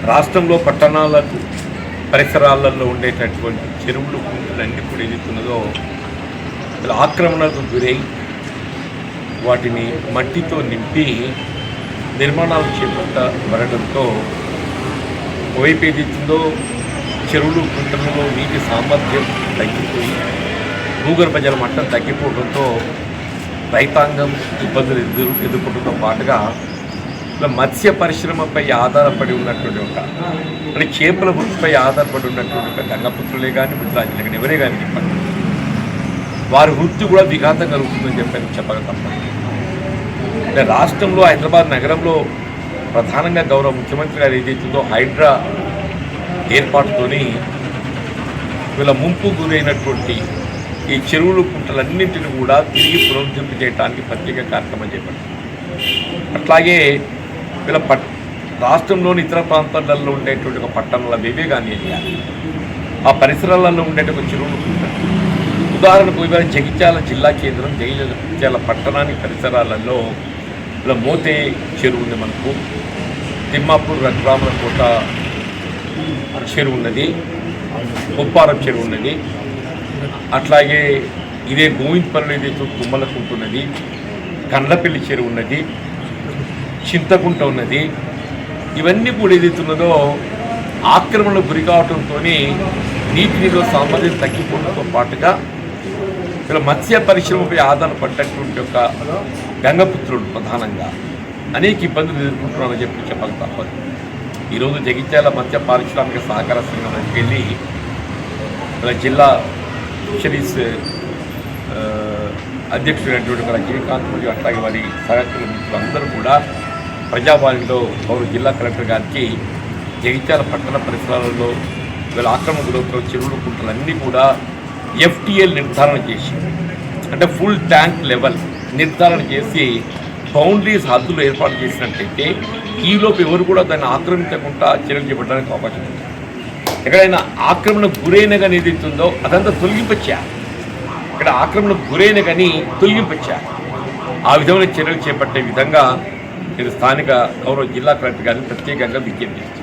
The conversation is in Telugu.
రాష్ట్రంలో పట్టణాలకు పరిసరాలలో ఉండేటటువంటి చెరువులు కుంటలన్నీ కూడా ఏదైతున్నదో ఆక్రమణకు గురై వాటిని మట్టితో నింపి నిర్మాణాలు చేపట్టబడటంతో ఒకవైపు ఏదైతుందో చెరువులు కుంటలలో నీటి సామర్థ్యం తగ్గిపోయి భూగర్భ జల మట్టం తగ్గిపోవడంతో రైతాంగం ఇబ్బందులు ఎదుర్కొంటంతో పాటుగా మత్స్య పరిశ్రమపై ఆధారపడి ఉన్నటువంటి అంటే చేపల వృత్తిపై ఆధారపడి ఉన్నటువంటి గంగపుత్రులే కానీ మిత్రాజులే కానీ ఎవరే కానీ చెప్పండి వారి వృత్తి కూడా విఘాతం కలుగుతుందని చెప్పక తప్పదు. అంటే రాష్ట్రంలో హైదరాబాద్ నగరంలో ప్రధానంగా గౌరవ ముఖ్యమంత్రి గారు ఏదైతుందో హైడ్రా ఏర్పాటుతోని వీళ్ళ ముంపు గురైనటువంటి ఈ చెరువులు కుంటలన్నింటినీ కూడా తిరిగి పునరుద్ధరింప చేయడానికి ప్రత్యేక కార్యక్రమం చేపట్టారు. అట్లాగే వీళ్ళ రాష్ట్రంలోని ఇతర ప్రాంతాలలో ఉండేటువంటి ఒక పట్టణాల వేవే కానీ ఆ పరిసరాలలో ఉండేటువంటి చెరువులు కుంటలు ఉదాహరణకు ఇవాళ జగిత్యాల జిల్లా కేంద్రం జగిత్యాల పట్టణానికి పరిసరాలలో ఇలా మోతే చెరువు ఉంది, మనకు తిమ్మాపూర్ రఘురామల కోట చెరువు ఉన్నది, ఉప్పారం చెరువు ఉన్నది, అట్లాగే ఇదే గోవిందపల్లి ఏదైతే తుమ్మలకు ఉంటున్నది, కండ్లపల్లి చెరువు ఉన్నది, చింతకుంట ఉన్నది. ఇవన్నీ కూడా ఏదైతున్నదో ఆక్రమణకు గురి కావడంతో నీటి నిల్వ సామర్థ్యం తగ్గిపోవడంతో పాటుగా ఇలా మత్స్య పరిశ్రమపై ఆధారపడ్డటువంటి ఒక గంగపుత్రుడు ప్రధానంగా అనేక ఇబ్బందులు ఎదుర్కొంటున్నారని చెప్పక తప్పదు. ఈరోజు జగిత్యాల మత్స్య పారిశ్రామిక సహకార సంఘంకి వెళ్ళి ఇలా జిల్లా ఫిషరీస్ అధ్యక్షుడైనటువంటి రజనీకాంత్ మరియు అట్లాగే వారి సహకార మిత్రులు అందరూ కూడా ప్రజావాణిలో గౌరవ జిల్లా కలెక్టర్ గారికి జగిత్యాల పట్టణ పరిసరాలలో వీళ్ళ ఆక్రమణ గురవుతున్న చెరువులు కుంటలన్నీ కూడా FTL నిర్ధారణ చేసి అంటే ఫుల్ ట్యాంక్ లెవెల్ నిర్ధారణ చేసి బౌండరీస్ హద్దులు ఏర్పాటు చేసినట్టయితే ఈలోపు ఎవరు కూడా దాన్ని ఆక్రమించకుండా చర్యలు చేపట్టడానికి అవకాశం ఉంది. ఎక్కడైనా ఆక్రమణకు గురైన కానీ ఏదైతుందో అదంతా తొలగింపచ్చా, ఇక్కడ ఆక్రమణకు గురైన కానీ తొలగింపచ్చా ఆ విధమైన చర్యలు చేపట్టే విధంగా నేను స్థానిక గౌరవ జిల్లా కలెక్టర్ గారిని ప్రత్యేకంగా విజ్ఞప్తి చేస్తాను.